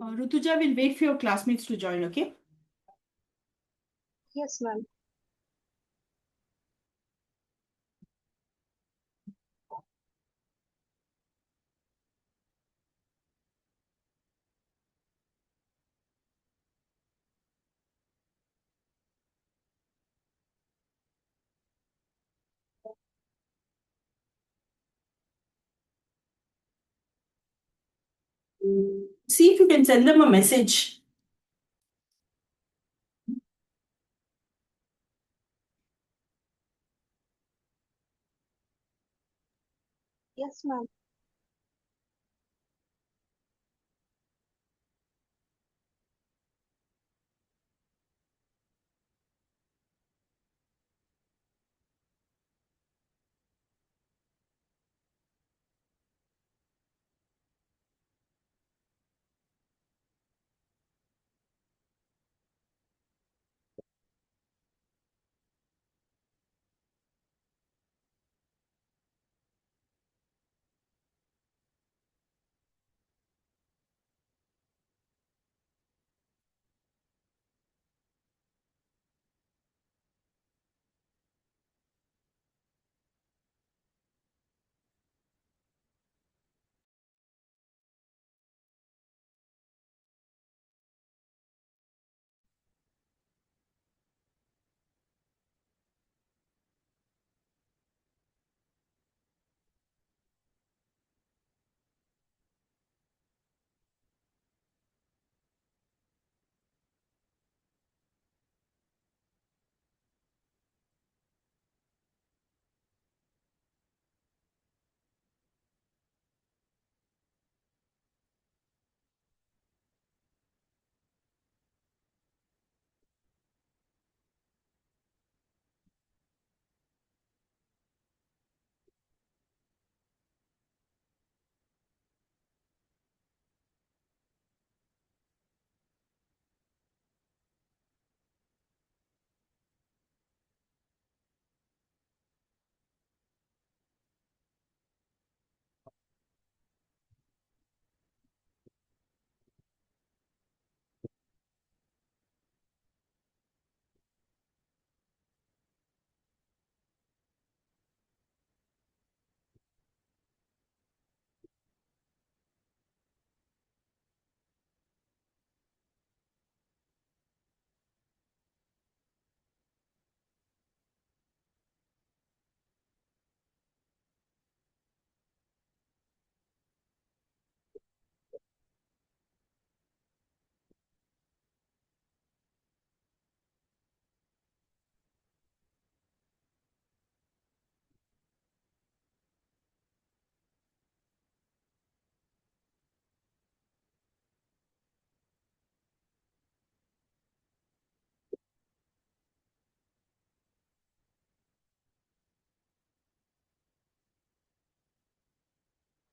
Rutuja will wait for your classmates to join, okay? Yes, ma'am. See if you can send them a message. Yes, ma'am.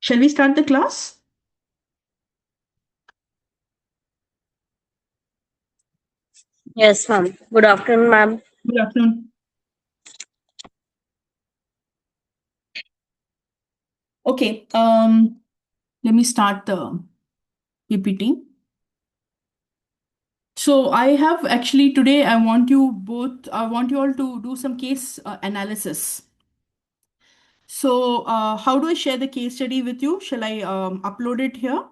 Shall we start the class? Yes, ma'am. Good afternoon, ma'am. Good afternoon. Okay, let me start the PPT. So I have actually today, I want you all to do some case analysis. So how do I share the case study with you? Shall I upload it here?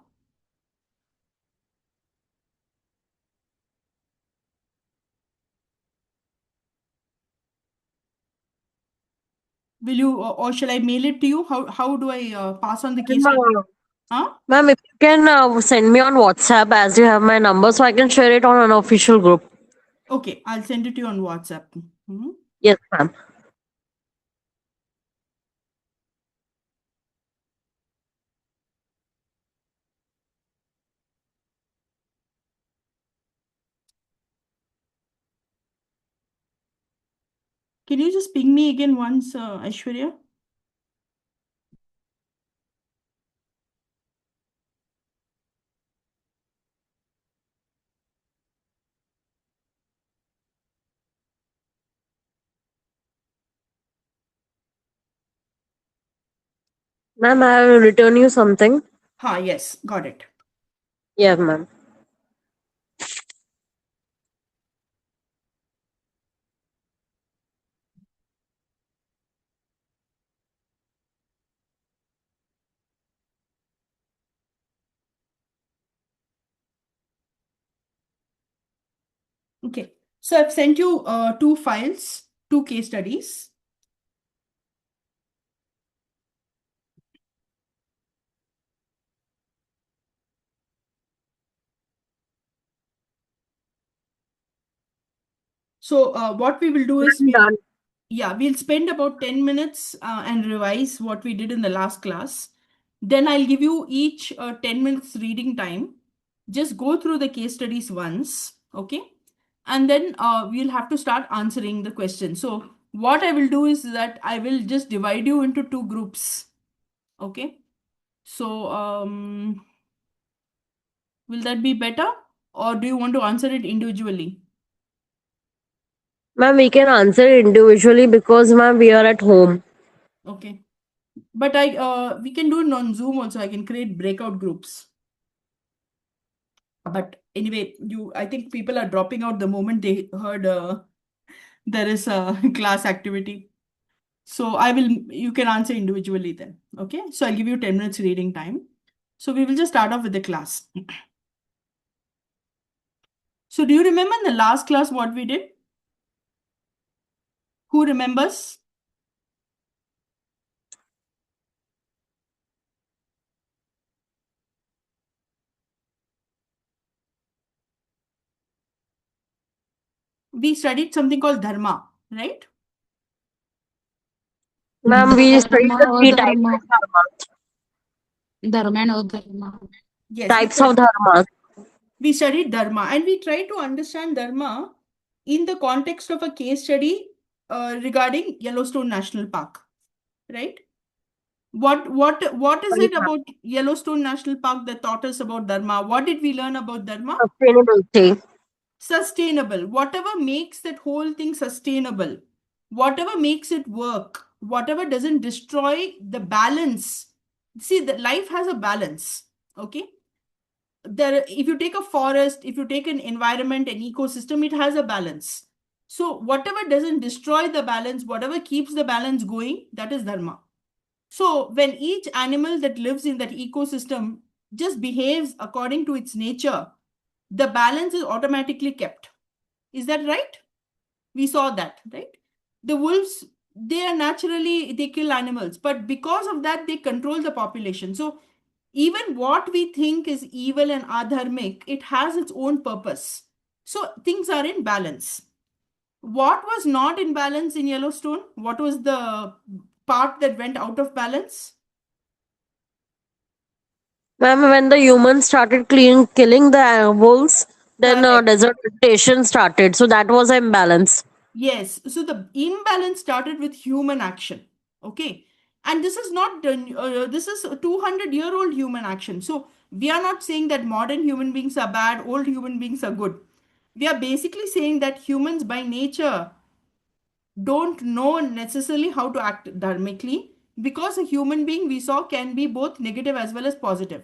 Will you, or shall I mail it to you? How do I pass on the case study? Huh? Ma'am, if you can send me on WhatsApp as you have my number so I can share it on an official group. Okay, I'll send it to you on WhatsApp. Mhm. Yes, ma'am. Can you just ping me again once, Aishwarya? Ma'am, I will return you something. Yes, got it. Yeah, ma'am. Okay. So I've sent you two files, two case studies. So what we will do is Done. we'll spend about 10 minutes and revise what we did in the last class. Then I'll give you each 10 minutes reading time. Just go through the case studies once, okay? And then we'll have to start answering the question. So what I will do is that I will just divide you into two groups, okay? So will that be better, or do you want to answer it individually? Ma'am, we can answer it individually because ma'am, we are at home. Okay. But we can do it on Zoom also. I can create breakout groups. But anyway, I think people are dropping out the moment they heard there is a class activity. So you can answer individually then. Okay. So I'll give you 10 minutes reading time. So we will just start off with the class. So do you remember in the last class what we did? Who remembers? We studied something called dharma, right? Ma'am, we studied the three types Dharma, of dharma. dharma and adharma. Yes, Types of dharma. we studied dharma and we tried to understand dharma in the context of a case study regarding Yellowstone National Park, right? What is Right, it ma'am. about Yellowstone National Park that taught us about dharma? What did we learn about dharma? Sustainability. Sustainable. Whatever makes that whole thing sustainable, whatever makes it work, whatever doesn't destroy the balance. See, the life has a balance. Okay. If you take a forest, if you take an environment, an ecosystem, it has a balance. So whatever doesn't destroy the balance, whatever keeps the balance going, that is dharma. So when each animal that lives in that ecosystem just behaves according to its nature, the balance is automatically kept. Is that right? We saw that, right? The wolves, they kill animals, but because of that, they control the population. So even what we think is evil and adharmic, it has its own purpose. So things are in balance. What was not in balance in Yellowstone? What was the part that went out of balance? Ma'am, when the humans started killing the wolves, then Correct. desertification started. So that was an imbalance. Yes. So the imbalance started with human action. Okay. And this is not done, this is a 200-year-old human action. So we are not saying that modern human beings are bad, old human beings are good. We are basically saying that humans by nature don't know necessarily how to act dharmically, because a human being we saw can be both negative as well as positive.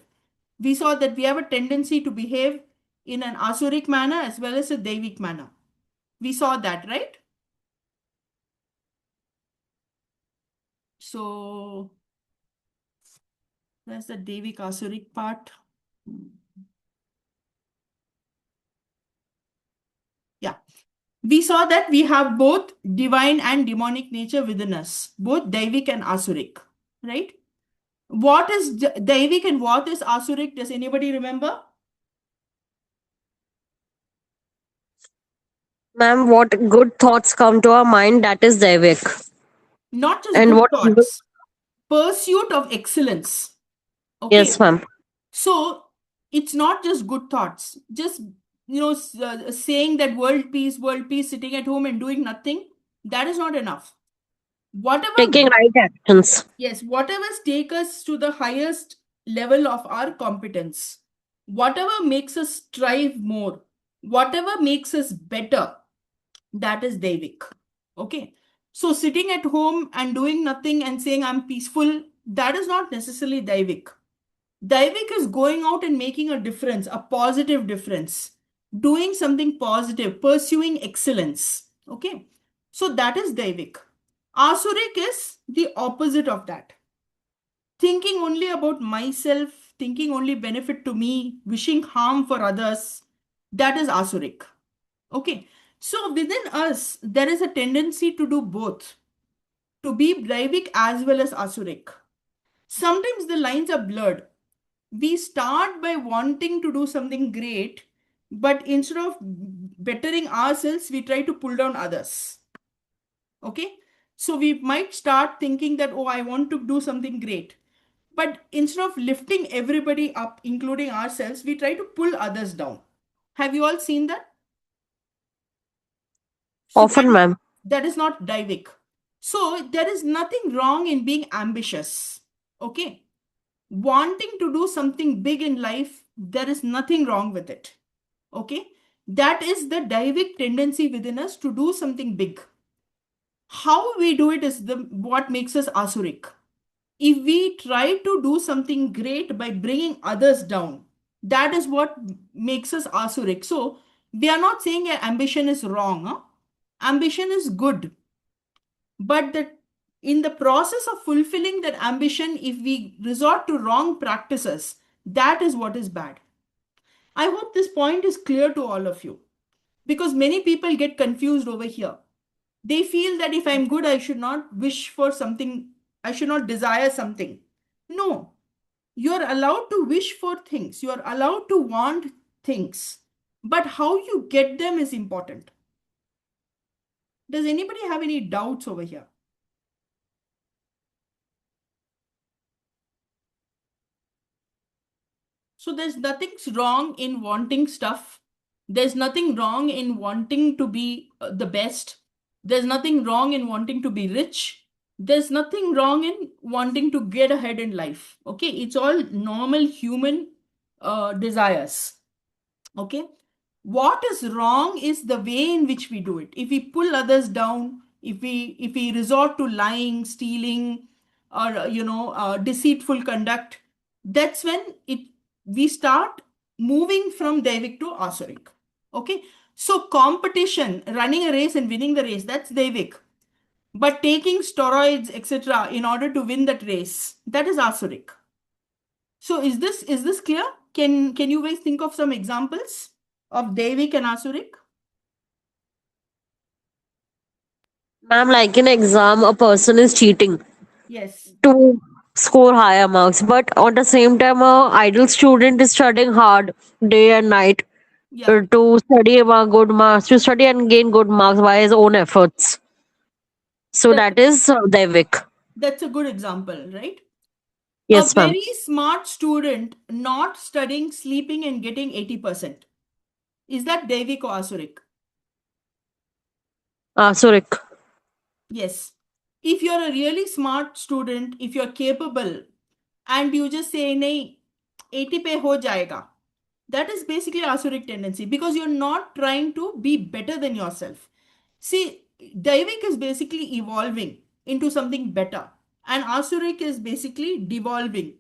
We saw that we have a tendency to behave in an asuric manner as well as a devic manner. We saw that, right? So that's the devic asuric part. Yeah. We saw that we have both divine and demonic nature within us, both devic and asuric, right? What is devic and what is asuric? Does anybody remember? Ma'am, what good thoughts come to our mind, that is Devik. Not just And good what thoughts, pursuit of excellence. yes, Okay. ma'am. So it's not just good thoughts, just, saying that world peace, sitting at home and doing nothing, that is not enough. Whatever, Taking right actions. yes, whatever take us to the highest level of our competence, whatever makes us strive more, whatever makes us better, that is Devik. Okay. So sitting at home and doing nothing and saying I'm peaceful, that is not necessarily Devik. Devik is going out and making a difference, a positive difference, doing something positive, pursuing excellence. Okay. So that is Devik. Asurik is the opposite of that. Thinking only about myself, thinking only benefit to me, wishing harm for others, that is Asurik. Okay. So within us, there is a tendency to do both, to be Daivik as well as Asurik. Sometimes the lines are blurred. We start by wanting to do something great, but instead of bettering ourselves, we try to pull down others. Okay. So we might start thinking that, oh, I want to do something great. But instead of lifting everybody up, including ourselves, we try to pull others down. Have you all seen that? So Often, ma'am. that is not Daivik. So there is nothing wrong in being ambitious. Okay. Wanting to do something big in life, there is nothing wrong with it. Okay. That is the Daivik tendency within us to do something big. How we do it is what makes us Asurik. If we try to do something great by bringing others down, that is what makes us Asurik. So we are not saying ambition is wrong. Huh? Ambition is good. But in the process of fulfilling that ambition, if we resort to wrong practices, that is what is bad. I hope this point is clear to all of you, because many people get confused over here. They feel that if I'm good, I should not wish for something, I should not desire something. No, you're allowed to wish for things, you're allowed to want things, but how you get them is important. Does anybody have any doubts over here? So there's nothing wrong in wanting stuff. There's nothing wrong in wanting to be the best. There's nothing wrong in wanting to be rich. There's nothing wrong in wanting to get ahead in life. Okay, it's all normal human desires. Okay, what is wrong is the way in which we do it. If we pull others down, if we resort to lying, stealing, or deceitful conduct, that's when we start moving from Devik to Asurik. Okay, so competition, running a race and winning the race, that's Devik. But taking steroids, etc., in order to win that race, that is Asurik. So is this clear? Can you guys think of some examples of Devik and Asurik? Ma'am, like in exam, a person is cheating Yes. to score higher marks, but on the same time, a idle student is studying hard day and night Yeah. to study good marks, to study and gain good marks by his own efforts. So That's that is Devik. that's a good example, right? A Yes, ma'am. very smart student not studying, sleeping, and getting 80%. Is that Devik or Asurik? Surik. Yes. If you're a really smart student, if you're capable, and you just say, nahi, 80 pe ho jayega, that is basically Asurik tendency, because you're not trying to be better than yourself. See, Daivik is basically evolving into something better, and Asurik is basically devolving,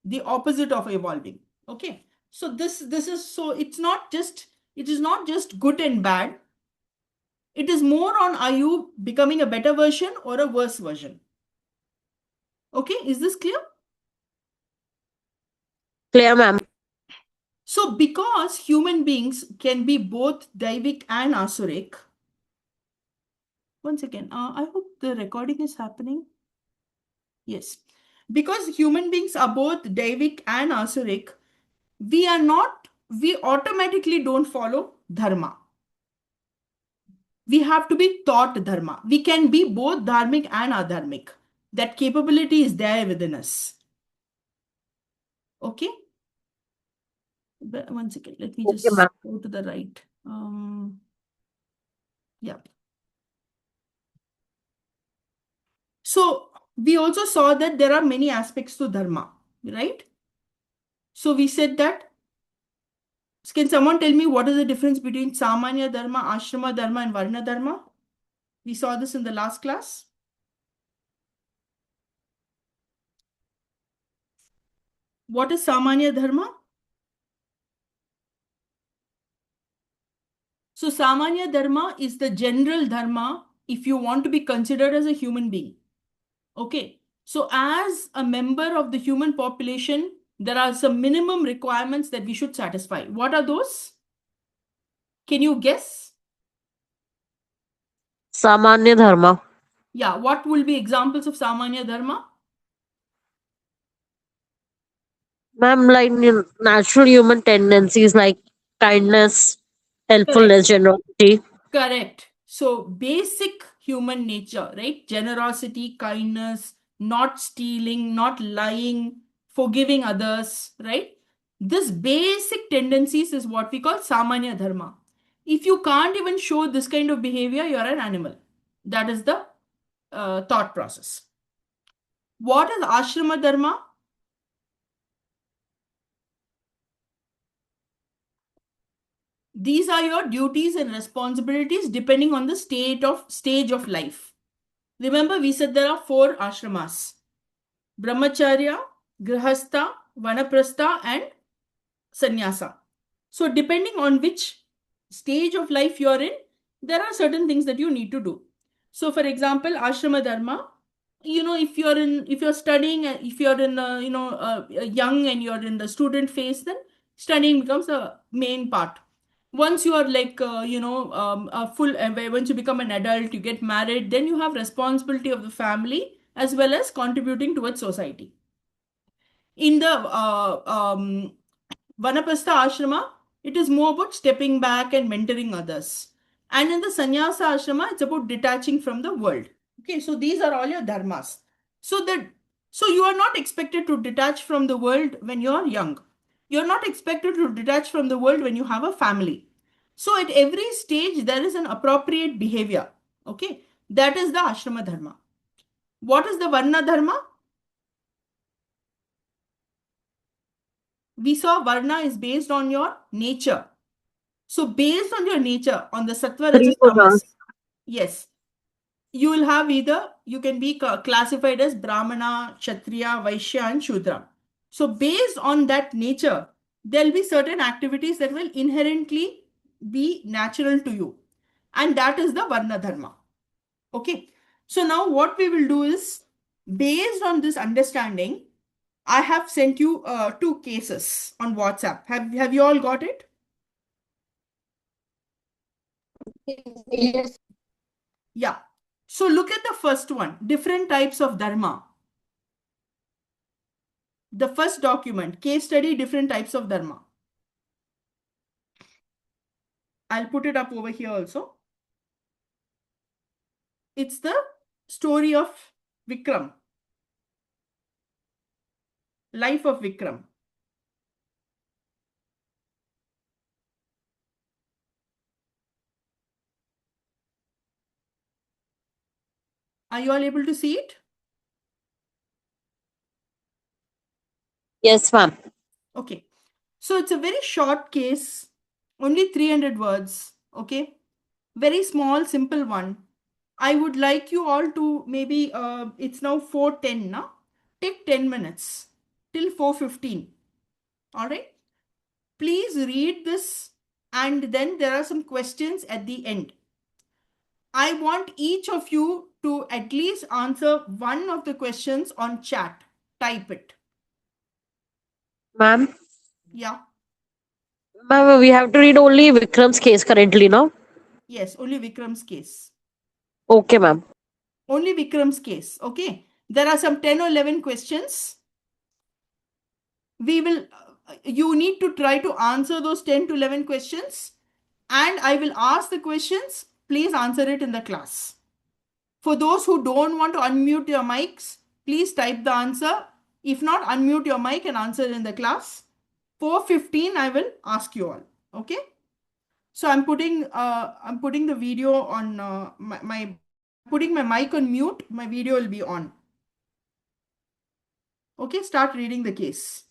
the opposite of evolving. Okay, so this is, so it is not just good and bad. It is more on, are you becoming a better version or a worse version? Okay, is this clear? Clear, ma'am. So because human beings can be both Daivik and Asurik. One second. I hope the recording is happening. Yes. Because human beings are both Daivik and Asurik, we automatically don't follow Dharma. We have to be taught Dharma. We can be both Dharmic and Adharmic. That capability is there within us. Okay? But one second. Let me Okay, just ma'am. go to the right. Yeah. So we also saw that there are many aspects to Dharma, right? So we said that, can someone tell me what is the difference between Samanya Dharma, Ashrama Dharma, and Varna Dharma? We saw this in the last class. What is Samanya Dharma? So Samanya Dharma is the general Dharma if you want to be considered as a human being. Okay. So as a member of the human population, there are some minimum requirements that we should satisfy. What are those? Can you guess? Samanya Dharma. Yeah, what will be examples of Samanya Dharma? Ma'am, like natural human tendencies like kindness, Correct. helpfulness, generosity. Correct. So, basic human nature, right? Generosity, kindness, not stealing, not lying, forgiving others, right? This basic tendencies is what we call Samanya Dharma. If you can't even show this kind of behavior, you're an animal. That is the thought process. What is Ashrama Dharma? These are your duties and responsibilities depending on the stage of life. Remember, we said there are four ashramas: brahmacharya, grihastha, vanaprastha, and sannyasa. So, depending on which stage of life you're in, there are certain things that you need to do. So, for example, ashrama dharma. If you're studying, if you're in young and you're in the student phase, then studying becomes the main part. Once you are like a full once you become an adult, you get married, then you have responsibility of the family as well as contributing towards society. In the Vanaprastha ashrama, it is more about stepping back and mentoring others. And in the Sannyasa ashrama, it's about detaching from the world. Okay, so these are all your dharmas. So that so you are not expected to detach from the world when you're young. You're not expected to detach from the world when you have a family. So at every stage, there is an appropriate behavior. Okay, that is the ashrama dharma. What is the varna dharma? We saw varna is based on your nature. So based on your nature, on the sattva, Three rajas, gunas. tamas, yes, you will have either, you can be classified as Brahmana, Kshatriya, Vaishya, and Shudra. So based on that nature, there'll be certain activities that will inherently be natural to you. And that is the Varna Dharma. Okay. So now what we will do is, based on this understanding, I have sent you two cases on WhatsApp. Have you all got it? Yes. Yeah. So look at the first one, different types of dharma. The first document, case study, different types of dharma. I'll put it up over here also. It's the story of Vikram, life of Vikram. Are you all able to see it? Yes, ma'am. Okay. So it's a very short case, only 300 words. Okay. Very small, simple one. I would like you all to maybe, it's now 4:10 now. Take 10 minutes till 4:15. All right. Please read this, and then there are some questions at the end. I want each of you to at least answer one of the questions on chat. Type it. Ma'am. Yeah. Ma'am, we have to read only Vikram's case currently, no? Yes, only Vikram's case. Okay, ma'am. Only Vikram's case. Okay. There are some 10 or 11 questions. We will, you need to try to answer those 10 to 11 questions. And I will ask the questions. Please answer it in the class. For those who don't want to unmute your mics, please type the answer. If not, unmute your mic and answer in the class. 4:15, I will ask you all. Okay. So I'm putting the video on my putting my mic on mute. My video will be on. Okay. Start reading the case.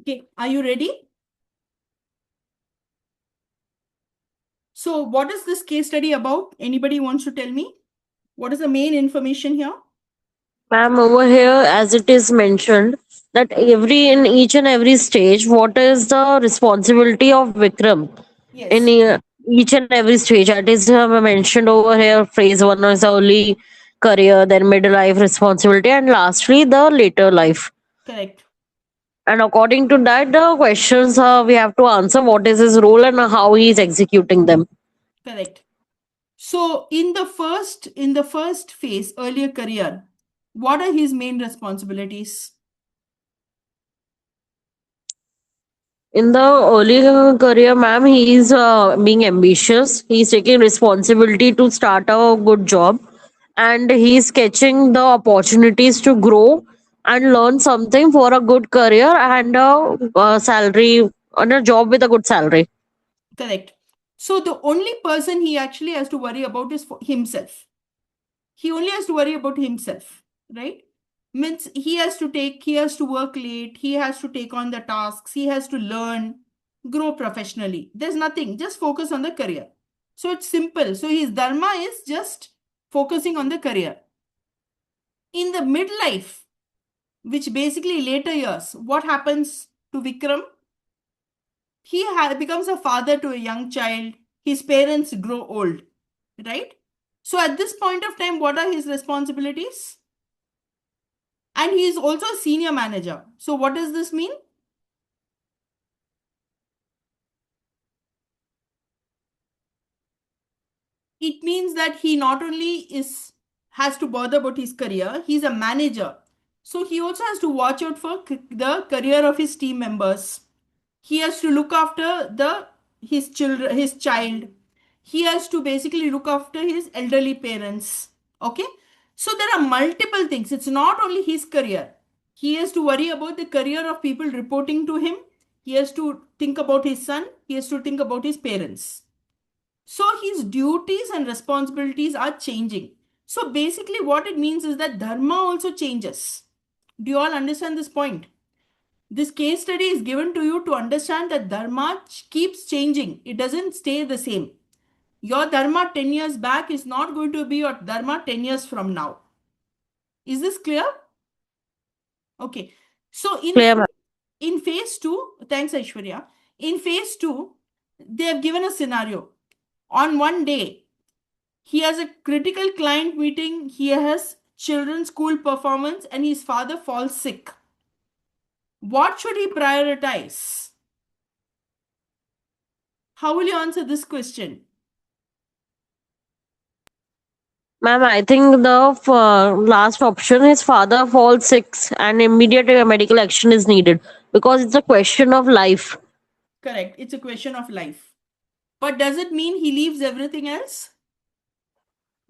Okay, are you ready? So what is this case study about? Anybody wants to tell me? What is the main information here? Ma'am, over here, as it is mentioned, that in each and every stage, what is the responsibility of Vikram in Yes, each and every stage? That is mentioned over here. Phase one is early career, then middle life responsibility, and lastly, the later life. correct. And according to that, the questions we have to answer what is his role and how he is executing them. Correct. So in the first phase, earlier career, what are his main responsibilities? In the early career, ma'am, he is being ambitious. He is taking responsibility to start a good job, and he is sketching the opportunities to grow and learn something for a good career and a salary and a job with a good salary. Correct. So the only person he actually has to worry about is for himself. He only has to worry about himself, right? Means he has to work late, he has to take on the tasks, he has to learn, grow professionally. There's nothing, just focus on the career. So it's simple. So his dharma is just focusing on the career. In the midlife, which basically later years, what happens to Vikram? He becomes a father to a young child. His parents grow old, right? So at this point of time, what are his responsibilities? And he is also a senior manager. So what does this mean? It means that he not only has to bother about his career, he's a manager. So he also has to watch out for the career of his team members. He has to look after his child. He has to basically look after his elderly parents. Okay? So there are multiple things. It's not only his career. He has to worry about the career of people reporting to him. He has to think about his son. He has to think about his parents. So his duties and responsibilities are changing. So basically, what it means is that dharma also changes. Do you all understand this point? This case study is given to you to understand that dharma keeps changing. It doesn't stay the same. Your dharma 10 years back is not going to be your dharma 10 years from now. Is this clear? Okay. So Clear, ma'am. in phase 2, thanks Aishwarya. In phase 2, they have given a scenario. On one day, he has a critical client meeting, he has children's school performance, and his father falls sick. What should he prioritize? How will you answer this question? Ma'am, I think the last option is father falls sick and immediate medical action is needed because it's a question of life. Correct. It's a question of life. But does it mean he leaves everything else?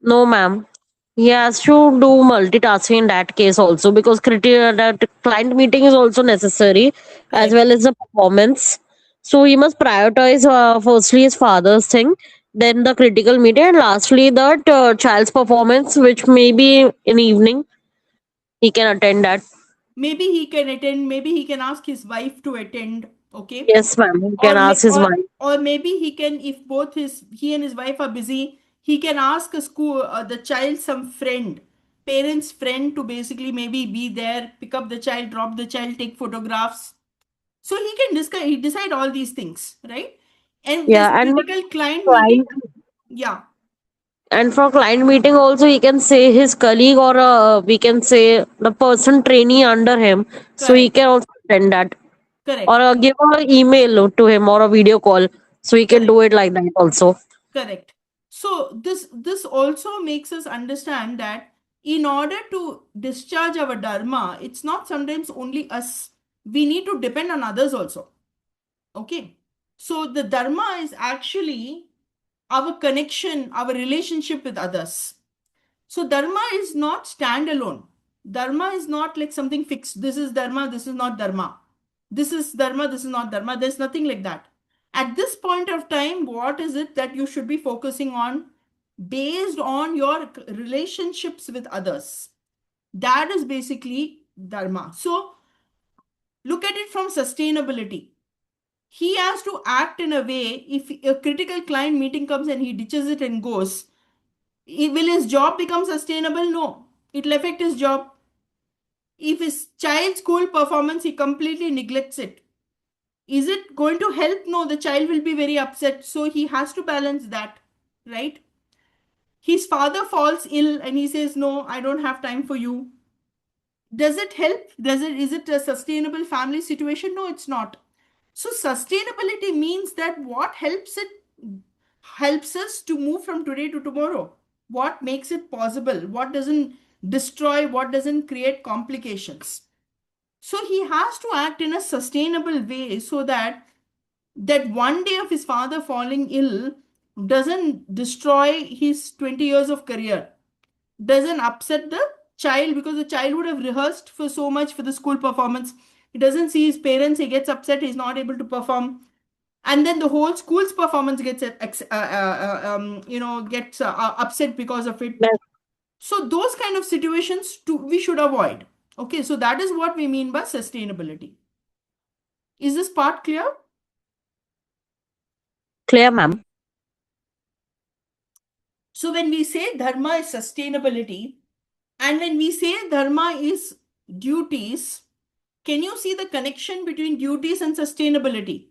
No, ma'am. He has to do multitasking in that case also because that client meeting is also necessary as Correct. well as the performance. So he must prioritize firstly his father's thing, then the critical meeting, and lastly that child's performance, which may be in evening. He can attend that. Maybe he can attend, maybe he can ask his wife to attend, okay? Yes, ma'am. He can Or ask his wife. or maybe he can, if both he and his wife are busy, he can ask a school the child some friend, parents friend, to basically maybe be there, pick up the child, drop the child, take photographs. So he can decide all these things, right? And this Yeah, and critical client meeting, client yeah, and for client meeting also he can say his colleague or we can say the person trainee under him, so he correct, can also attend that or correct, give an email to him or a video call, so he can correct. do it like that also. Correct. So this also makes us understand that in order to discharge our dharma, it's not sometimes only us. We need to depend on others also. Okay. So the dharma is actually our connection, our relationship with others. So dharma is not standalone. Dharma is not like something fixed. This is dharma, this is not dharma. This is dharma, this is not dharma. There's nothing like that. At this point of time, what is it that you should be focusing on based on your relationships with others? That is basically dharma. So Look at it from sustainability. He has to act in a way, if a critical client meeting comes and he ditches it and goes, will his job become sustainable? No. It will affect his job. If his child's school performance, he completely neglects it. Is it going to help? No, the child will be very upset. So he has to balance that, right? His father falls ill and he says, no, I don't have time for you. Does it help? Is it a sustainable family situation? No, it's not. So sustainability means that what helps us to move from today to tomorrow. What makes it possible? What doesn't destroy? What doesn't create complications? So he has to act in a sustainable way so that one day of his father falling ill doesn't destroy his 20 years of career, doesn't upset the child, because the child would have rehearsed for so much for the school performance. He doesn't see his parents, he gets upset, he's not able to perform, and then the whole school's performance gets upset because of it. Yes. So those kind of situations we should avoid. Okay, so that is what we mean by sustainability. Is this part clear? Clear, ma'am. So when we say dharma is sustainability, and when we say dharma is duties, can you see the connection between duties and sustainability?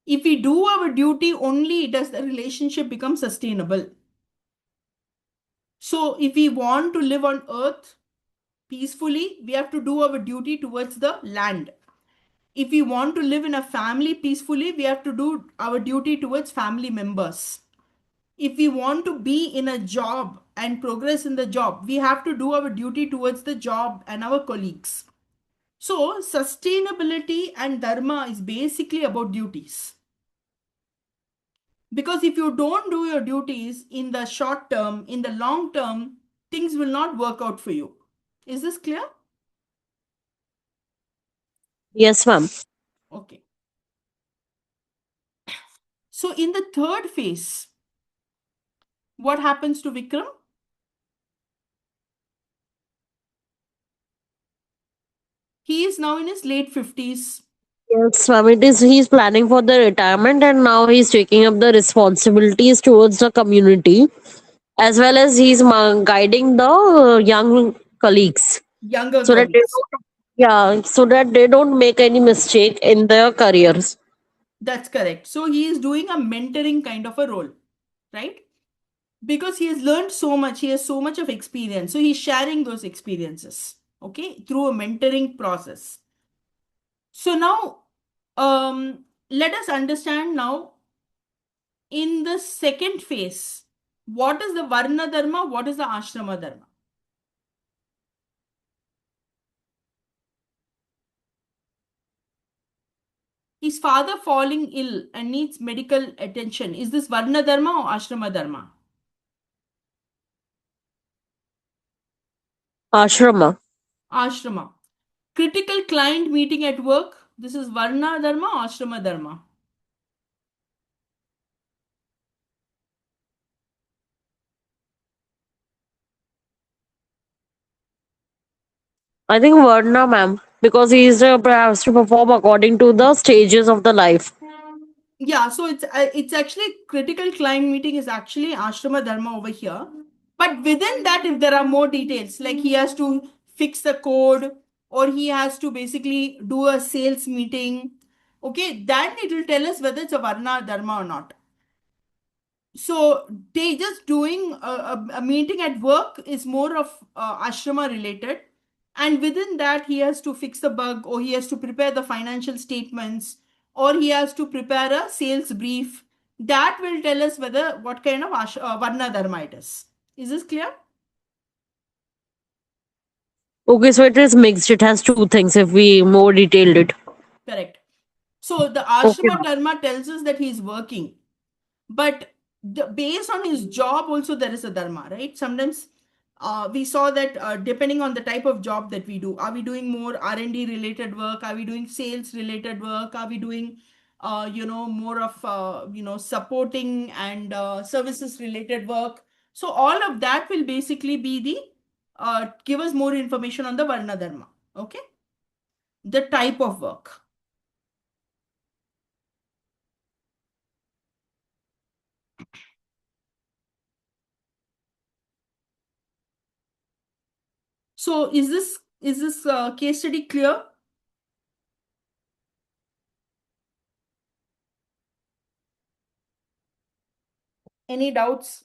If we do our duty only, does the relationship become sustainable? So if we want to live on earth peacefully, we have to do our duty towards the land. If we want to live in a family peacefully, we have to do our duty towards family members. If we want to be in a job and progress in the job, we have to do our duty towards the job and our colleagues. So sustainability and dharma is basically about duties. Because if you don't do your duties in the short term, in the long term, things will not work out for you. Is this clear? Yes, ma'am. Okay. So in the third phase, what happens to Vikram? He is now in his late 50s. Yes, ma'am. It is he's planning for the retirement and now he's taking up the responsibilities towards the community as well as he's guiding the young colleagues Younger so that they colleagues. don't, yeah, so that they don't make any mistake in their careers. That's correct. So he is doing a mentoring kind of a role, right? Because he has learned so much, he has so much of experience. So he's sharing those experiences, okay, through a mentoring process. So now, let us understand now in the second phase, what is the Varna Dharma, what is the Ashrama Dharma? His father falling ill and needs medical attention. Is this Varna Dharma or Ashrama Dharma? Ashrama. Ashrama. Critical client meeting at work. This is Varna Dharma or Ashrama Dharma? I think Varna, ma'am, because he is has to perform according to the stages of the life. Yeah, so it's actually critical client meeting is actually Ashrama Dharma over here. But within that, if there are more details, like he has to fix the code or he has to basically do a sales meeting, okay, then it will tell us whether it's a Varna Dharma or not. So they just doing a meeting at work is more of ashrama related, and within that he has to fix the bug or he has to prepare the financial statements or he has to prepare a sales brief. That will tell us whether what kind of varna dharma it is. Is this clear? Okay, so it is mixed. It has two things if we more detailed it. Correct. So the Okay, ashrama ma'am. dharma tells us that he is working, but based on his job also there is a dharma, right? Sometimes we saw that depending on the type of job that we do, are we doing more R&D related work, are we doing sales related work, are we doing more of supporting and services related work? So all of that will basically be the give us more information on the varna dharma. Okay. the type of work. So is this case study clear? Any doubts?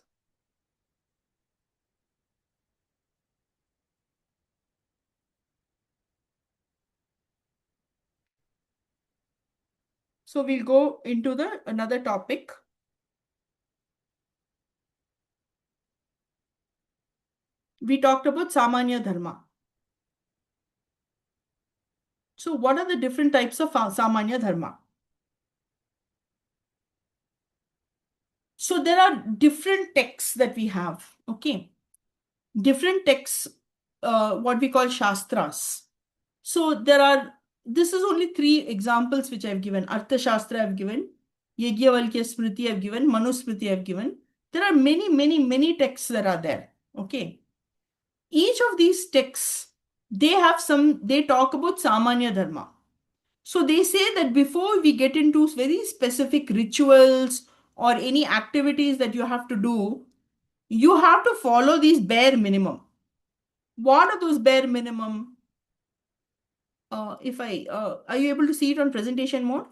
So we'll go into another topic. We talked about Samanya Dharma. So what are the different types of Samanya Dharma? So there are different texts that we have, okay? Different texts, what we call Shastras. So this is only 3 examples which I've given. Artha Shastra I've given, Yajnavalkya Smriti I've given, Manusmriti I've given. There are many, many, many texts that are there, okay? Each of these texts, they talk about Samanya Dharma. So they say that before we get into very specific rituals or any activities that you have to do, you have to follow these bare minimum. What are those bare minimum? Are you able to see it on presentation mode?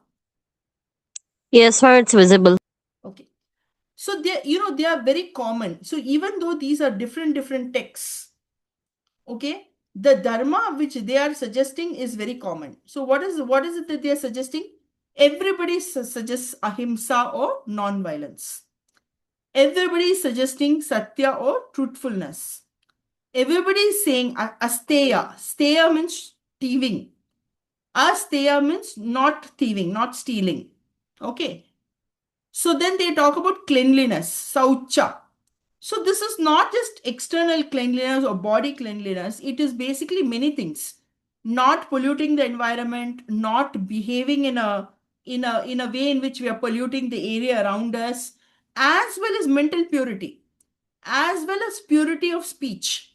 Yes, sir, it's visible. Okay. So they are very common. So even though these are different texts, okay, the dharma which they are suggesting is very common. So what is it that they are suggesting? Everybody suggests ahimsa or non-violence. Everybody is suggesting satya or truthfulness. Everybody is saying asteya. Steya means thieving. Asteya means not thieving, not stealing. Okay. So then they talk about cleanliness, saucha. So this is not just external cleanliness or body cleanliness. It is basically many things. Not polluting the environment, not behaving in a way in which we are polluting the area around us, as well as mental purity, as well as purity of speech.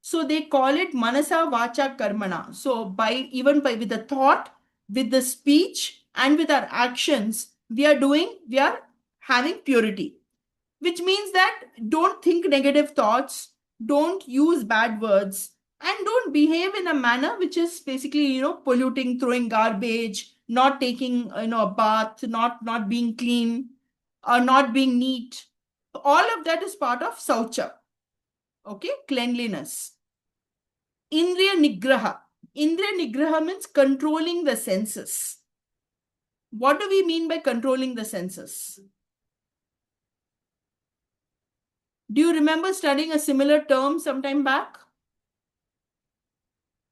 So they call it manasa vacha karmana. So by with the thought, with the speech, and with our actions, we are having purity, which means that don't think negative thoughts, don't use bad words, and don't behave in a manner which is basically, polluting, throwing garbage, not taking, a bath, not being clean, or not being neat. All of that is part of saucha. Okay, cleanliness. Indriya Nigraha. Indriya Nigraha means controlling the senses. What do we mean by controlling the senses? Do you remember studying a similar term sometime back?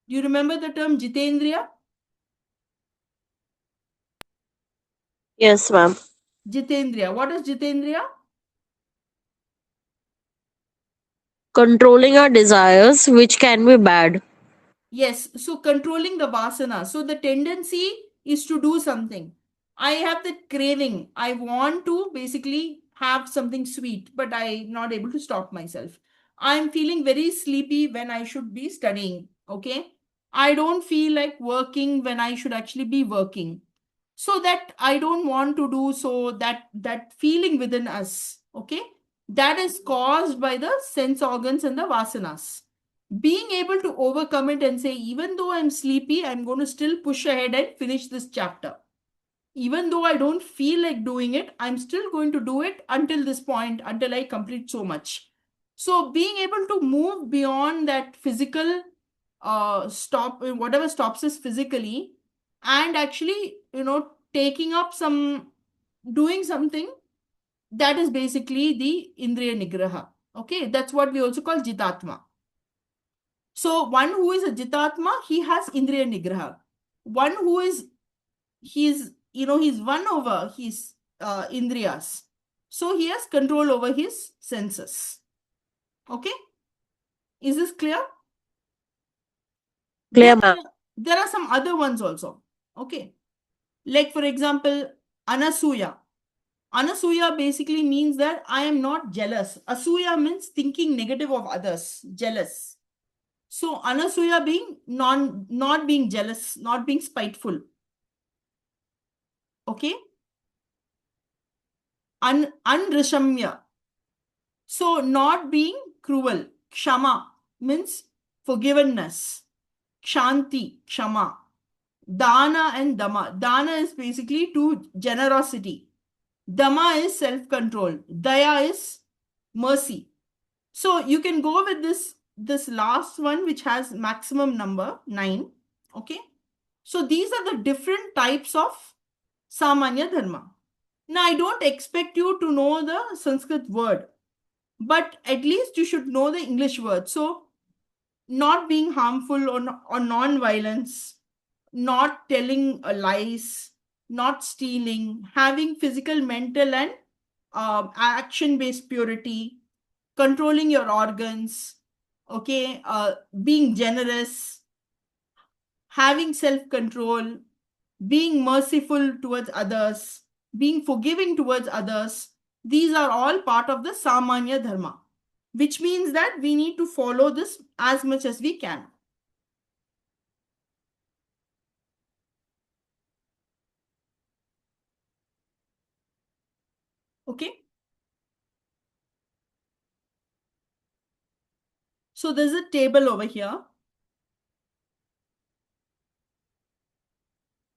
Do you remember the term Jitendriya? Yes, ma'am. Jitendriya. What is Jitendriya? Controlling our desires, which can be bad. Yes, so controlling the vasana. So the tendency is to do something. I have that craving. I want to basically have something sweet, but I'm not able to stop myself. I'm feeling very sleepy when I should be studying. Okay. I don't feel like working when I should actually be working. So that I don't want to do so, that feeling within us. Okay. That is caused by the sense organs and the vasanas. Being able to overcome it and say, even though I'm sleepy, I'm going to still push ahead and finish this chapter. Even though I don't feel like doing it, I'm still going to do it until this point, until I complete so much. So being able to move beyond that physical stop, whatever stops us physically, and actually, taking up doing something, that is basically the Indriya Nigraha. Okay, that's what we also call Jitatma. So one who is a Jitatma, he has Indriya Nigraha. One who is, he's won over his Indriyas. So he has control over his senses. Okay? Is this clear? Clear, ma'am. There are some other ones also. Okay. Like for example, Anasuya. Anasuya basically means that I am not jealous. Asuya means thinking negative of others, jealous. So Anasuya being not being jealous, not being spiteful. Okay. Unrishamya. So not being cruel. Kshama means forgiveness. Kshanti, Kshama. Dana and Dama. Dana is basically to generosity. Dama is self-control. Daya is mercy. So you can go with this last one, which has maximum number 9. Okay. So these are the different types of Samanya Dharma. Now, I don't expect you to know the Sanskrit word, but at least you should know the English word. So, not being harmful or non-violence, not telling lies, not stealing, having physical, mental, and action-based purity, controlling your organs, okay, being generous, having self-control, being merciful towards others, being forgiving towards others. These are all part of the Samanya Dharma, which means that we need to follow this as much as we can. Okay. So there's a table over here.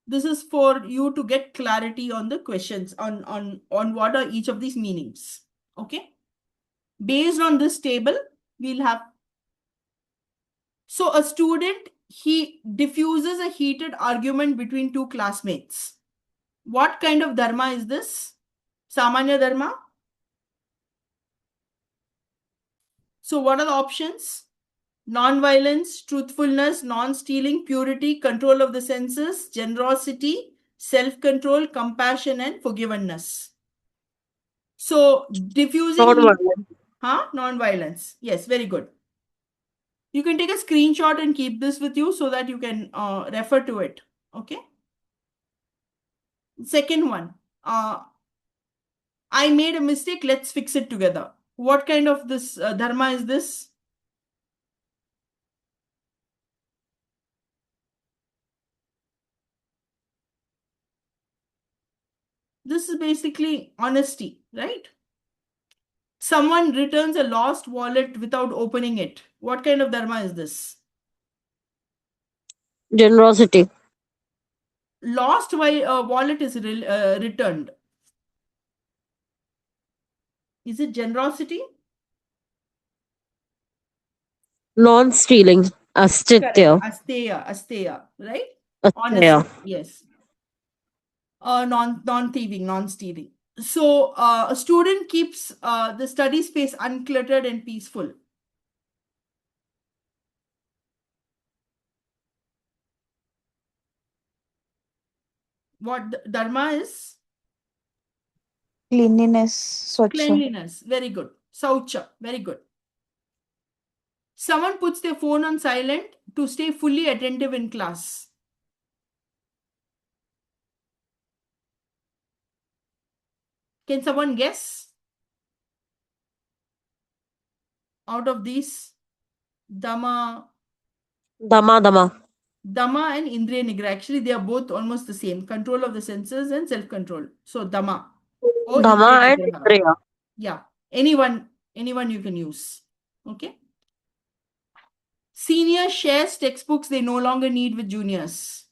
This is for you to get clarity on the questions on what are each of these meanings. Okay. Based on this table, we'll have. So a student, he diffuses a heated argument between two classmates. What kind of dharma is this? Samanya dharma. So what are the options? Non-violence, truthfulness, non-stealing, purity, control of the senses, generosity, self-control, compassion, and forgiveness. So diffusing Non-violent. Non-violence. Yes, very good. You can take a screenshot and keep this with you so that you can refer to it. Okay. Second one. I made a mistake. Let's fix it together. What kind of this dharma is this? This is basically honesty, right? Someone returns a lost wallet without opening it. What kind of dharma is this? Generosity. Lost wallet is returned. Is it generosity? Non-stealing. Astitya. Asteya, right? Asteya. Honesty, yes. Non-thieving, non-stealing. So a student keeps the study space uncluttered and peaceful. What dharma is? Cleanliness, Swachha. Cleanliness. Very good. Saucha. Very good. Someone puts their phone on silent to stay fully attentive in class. Can someone guess? Out of these, Dhamma Dhamma. and Indriya Nigra. Actually, they are both almost the same. Control of the senses and self-control. So Dhamma. Or Dhamma Indriya and Nigraha. Indriya. Yeah. Anyone you can use. Okay. Seniors shares textbooks they no longer need with juniors.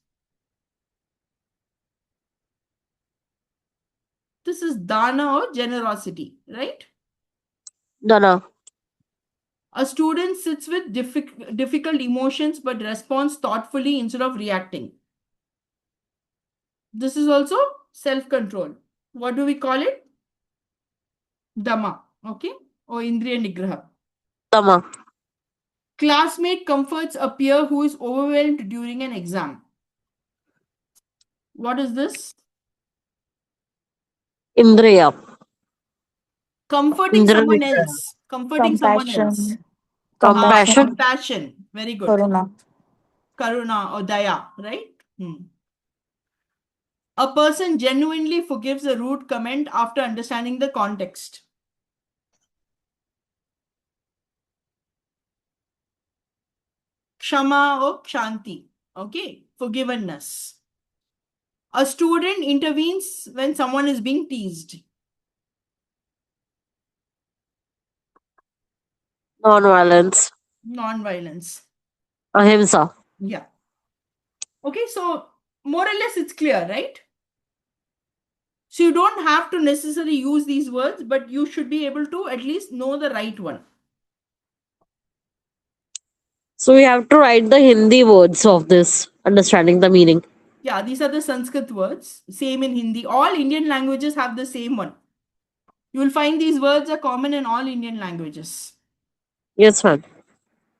This is dana or generosity, right? Dana. A student sits with difficult emotions but responds thoughtfully instead of reacting. This is also self-control. What do we call it? Dhamma. Okay. Or Indriya Nigraha. Dhamma. Classmate comforts a peer who is overwhelmed during an exam. What is this? Indriya. Comforting Indriya someone Nigrah. else. Comforting someone else. Compassion. Compassion. Very good. Karuna. Karuna or Daya, right? A person genuinely forgives a rude comment after understanding the context. Kshama or Kshanti. Okay, forgiveness. A student intervenes when someone is being teased. Non-violence. Non-violence. Ahimsa. Yeah. Okay, so more or less it's clear, right? So you don't have to necessarily use these words, but you should be able to at least know the right one. So we have to write the Hindi words of this, understanding the meaning. Yeah, these are the Sanskrit words, same in Hindi. All Indian languages have the same one. You will find these words are common in all Indian languages. Yes, ma'am.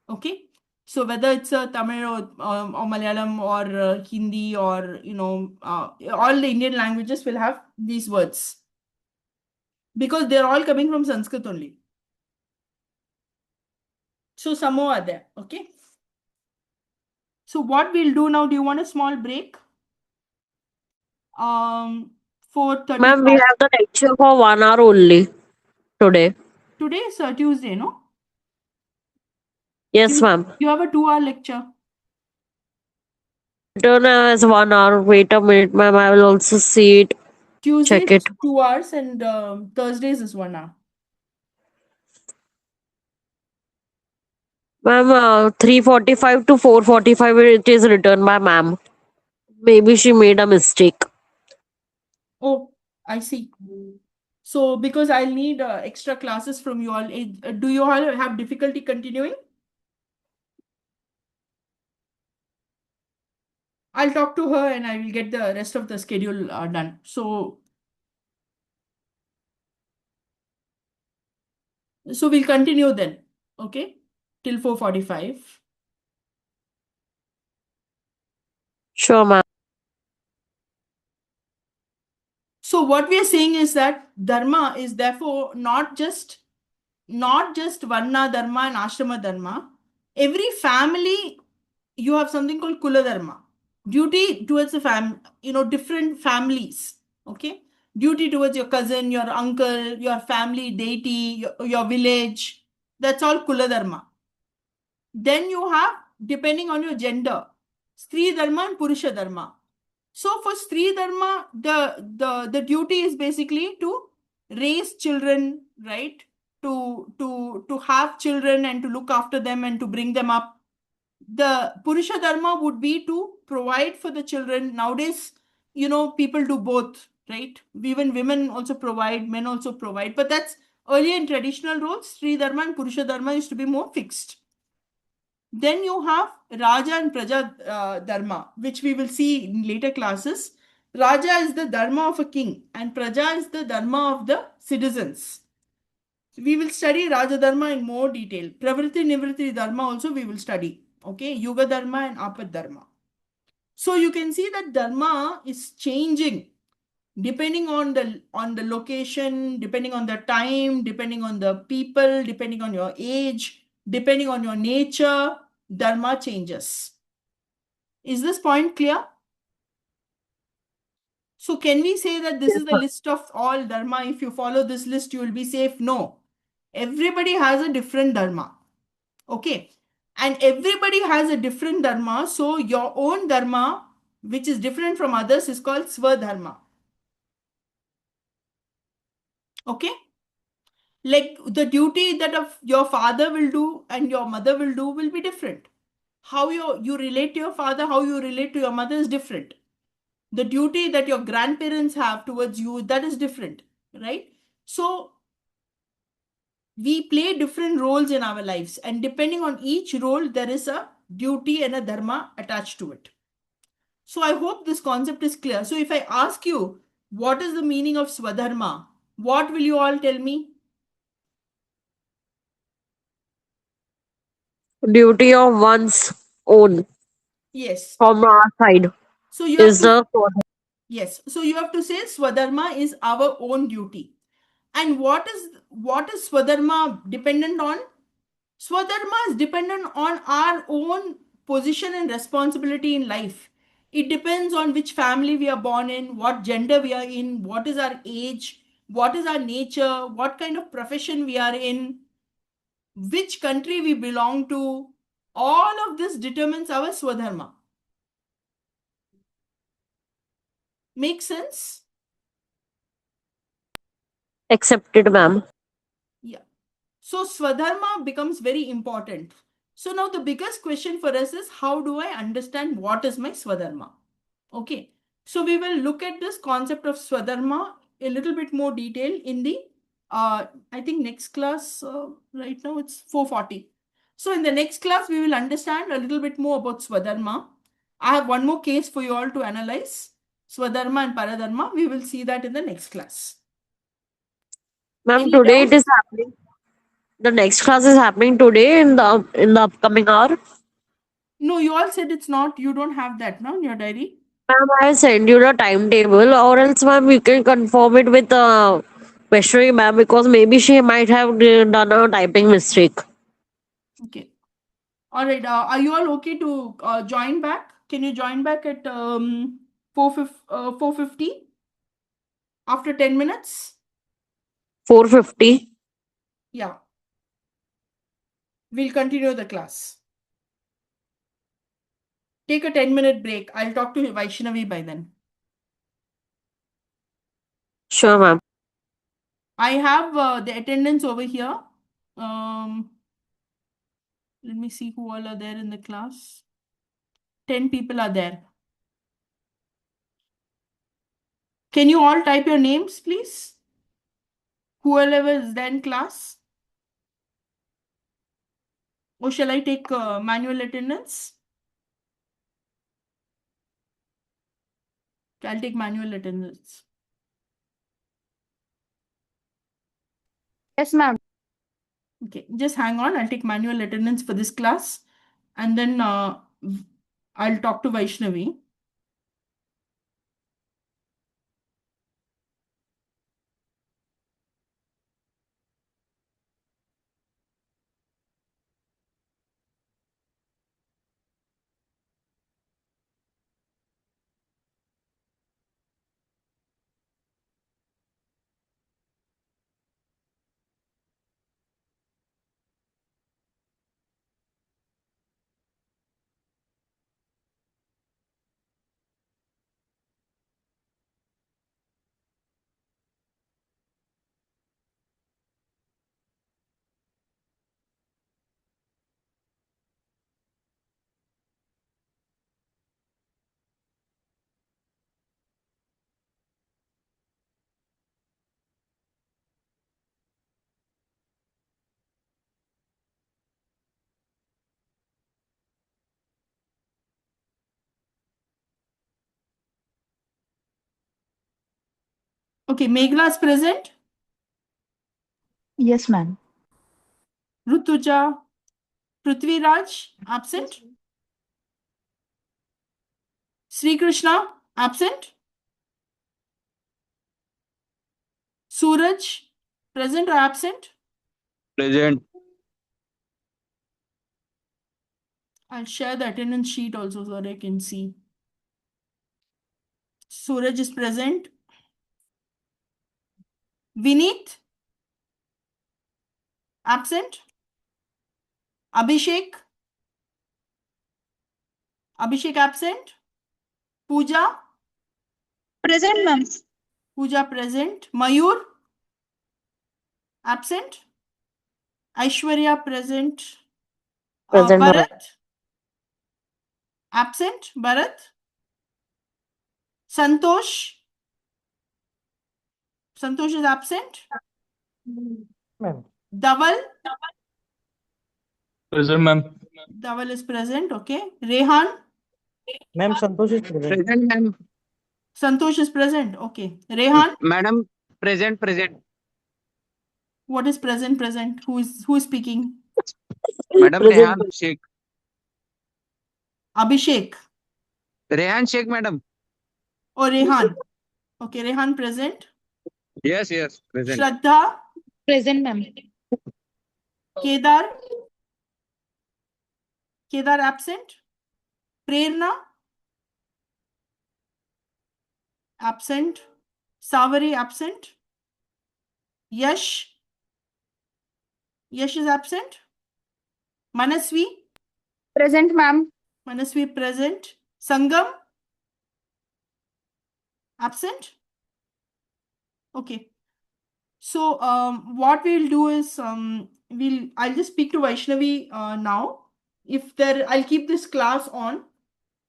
Okay. So whether it's a Tamil or Malayalam or Hindi or, all the Indian languages will have these words. Because they're all coming from Sanskrit only. So some more are there. Okay. So what we'll do now, do you want a small break? 4:35. Ma'am, we have the lecture for 1 hour only today. Today is Tuesday, no? Yes, ma'am. You have a 2-hour lecture. Return as 1 hour. Wait a minute, ma'am. I will also see it. Tuesdays Check it. is 2 hours and Thursdays is 1 hour. Ma'am, 3:45 to 4:45 it is written by ma'am. Maybe she made a mistake. Oh, I see. So because I'll need extra classes from you all, do you all have difficulty continuing? I'll talk to her and I will get the rest of the schedule done. So we'll continue then, okay? Till 4:45. Sure, ma'am. So what we are saying is that dharma is therefore not just varna dharma and ashrama dharma. Every family, you have something called kula dharma. Duty towards the different families. Okay. Duty towards your cousin, your uncle, your family deity, your village. That's all kula dharma. Then you have, depending on your gender, Stri dharma and Purusha dharma. So for Stri dharma, the duty is basically to raise children, right? To have children and to look after them and to bring them up. The Purusha dharma would be to provide for the children. Nowadays, people do both, right? Even women also provide, men also provide. But that's earlier in traditional roles, Stri dharma and Purusha dharma used to be more fixed. Then you have Raja and Praja Dharma, which we will see in later classes. Raja is the Dharma of a king and Praja is the Dharma of the citizens. We will study Raja Dharma in more detail. Pravritti Nivritti Dharma also we will study. Okay, Yuga Dharma and Apad Dharma. So you can see that Dharma is changing depending on the location, depending on the time, depending on the people, depending on your age, depending on your nature, dharma changes. Is this point clear? So can we say that this is the list of all dharma? If you follow this list, you will be safe? No. Everybody has a different dharma. Okay. And everybody has a different dharma. So your own dharma, which is different from others, is called swadharma. Okay. Like the duty that of your father will do and your mother will do will be different. How you relate to your father, how you relate to your mother is different. The duty that your grandparents have towards you, that is different, right? So we play different roles in our lives, and depending on each role, there is a duty and a dharma attached to it. So I hope this concept is clear. So if I ask you, what is the meaning of swadharma? What will you all tell me? Duty of one's own Yes. from our side So you have is the yes. So you have to say swadharma is our own duty. And what is swadharma dependent on? Swadharma is dependent on our own position and responsibility in life. It depends on which family we are born in, what gender we are in, what is our age, what is our nature, what kind of profession we are in, which country we belong to, All of this determines our Swadharma. Make sense? Accepted, ma'am. Yeah. So Swadharma becomes very important. So now the biggest question for us is, how do I understand what is my Swadharma? Okay. So we will look at this concept of Swadharma a little bit more detail in the I think next class, right now it's 4:40. So in the next class, we will understand a little bit more about Swadharma. I have one more case for you all to analyze. Swadharma and Paradharma. We will see that in the next class. Ma'am, Any today it doubts? is happening. The next class is happening today in the upcoming hour. No, you all said it's not. You don't have that now in your diary. Ma'am, I send you the timetable, or else, ma'am, you can confirm it with Vaishnavi ma'am, because maybe she might have done a typing mistake. Okay. All right. Are you all okay to join back? Can you join back at 4:50 after 10 minutes? 4:50. Yeah. We'll continue the class. Take a 10-minute break. I'll talk to Vaishnavi by then. Sure, ma'am. I have the attendance over here. Let me see who all are there in the class. 10 people are there. Can you all type your names, please? Whoever is there in class. Or shall I take manual attendance? Okay, I'll take manual attendance. Yes, ma'am. Okay, just hang on. I'll take manual attendance for this class. And then I'll talk to Vaishnavi. Okay, Meghna is present. Yes, ma'am. Rutuja. Prithviraj, absent. Sri Krishna, absent. Suraj, present or absent? Present. I'll share the attendance sheet also so that I can see. Suraj is present. Vineet, absent. Abhishek, Abhishek absent. Pooja, Present, ma'am. Pooja present. Mayur, absent. Aishwarya present. Present, ma'am. Bharat, absent. Bharat. Santosh, Santosh is absent. Ma'am. Dhaval, Present, ma'am. Dhaval is present. Okay. Rehan, Ma'am, Santosh is present. Present, ma'am. Santosh is present. Okay. Rehan, Madam, present. what is present? Present. Who is speaking? Madam, Present. Rehan Sheikh. Abhishek Rehan Sheikh, madam. or Rehan? Okay, Rehan present. Yes, present. Shraddha, Present, ma'am. Kedar, Kedar absent. Prerna, absent. Savari absent. Yash, Yash is absent. Manasvi, Present, ma'am. Manasvi present. Sangam? Absent? Okay. So what we'll do is I'll just speak to Vaishnavi now. I'll keep this class on.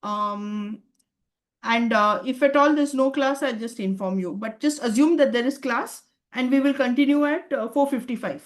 And if at all there's no class, I'll just inform you. But just assume that there is class, and we will continue at 4:55.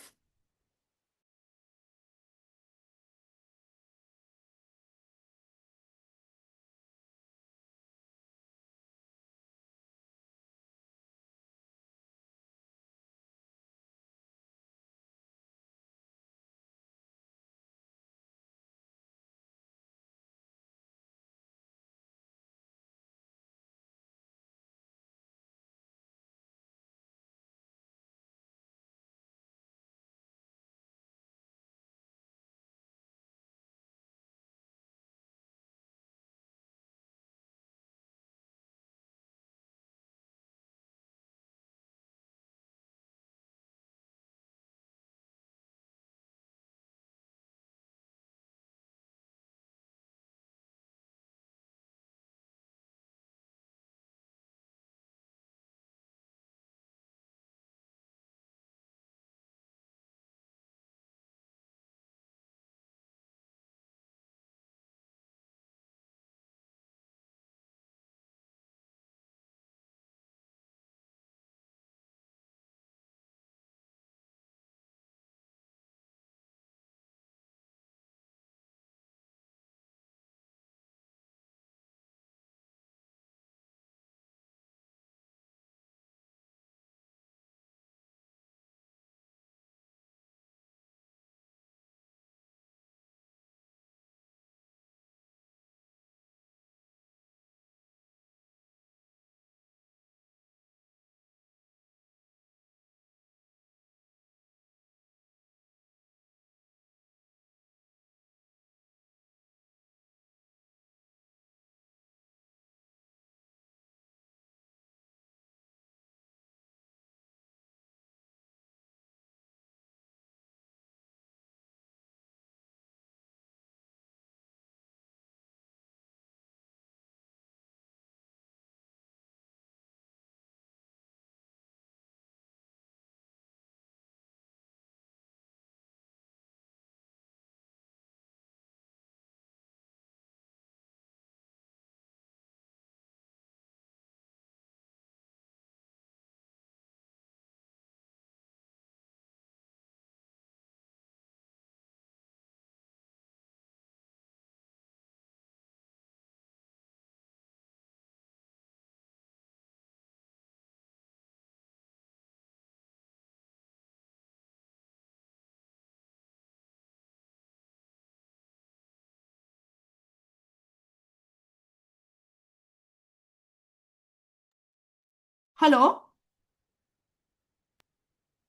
Hello?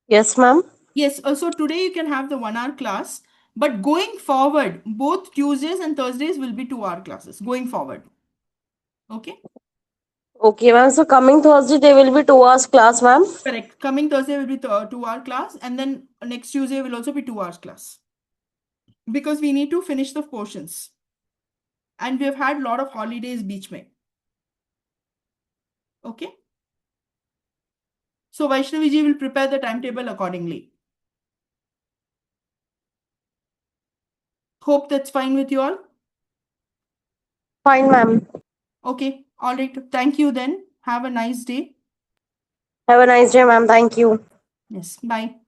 Yes, ma'am. Yes, so today you can have the 1 hour class, but going forward, both Tuesdays and Thursdays will be 2 hour classes going forward. Okay? Okay, ma'am. So coming Thursday there will be 2 hours class, ma'am. Correct. Coming Thursday will be 2 hour class, and then next Tuesday will also be 2 hours class. Because we need to finish the portions. And we have had a lot of holidays beach mein. Okay? So Vaishnavi ji will prepare the timetable accordingly. Hope that's fine with you all. Fine, ma'am. Okay. All right. Thank you then. Have a nice day. Have a nice day, ma'am. Thank you. Yes. Bye.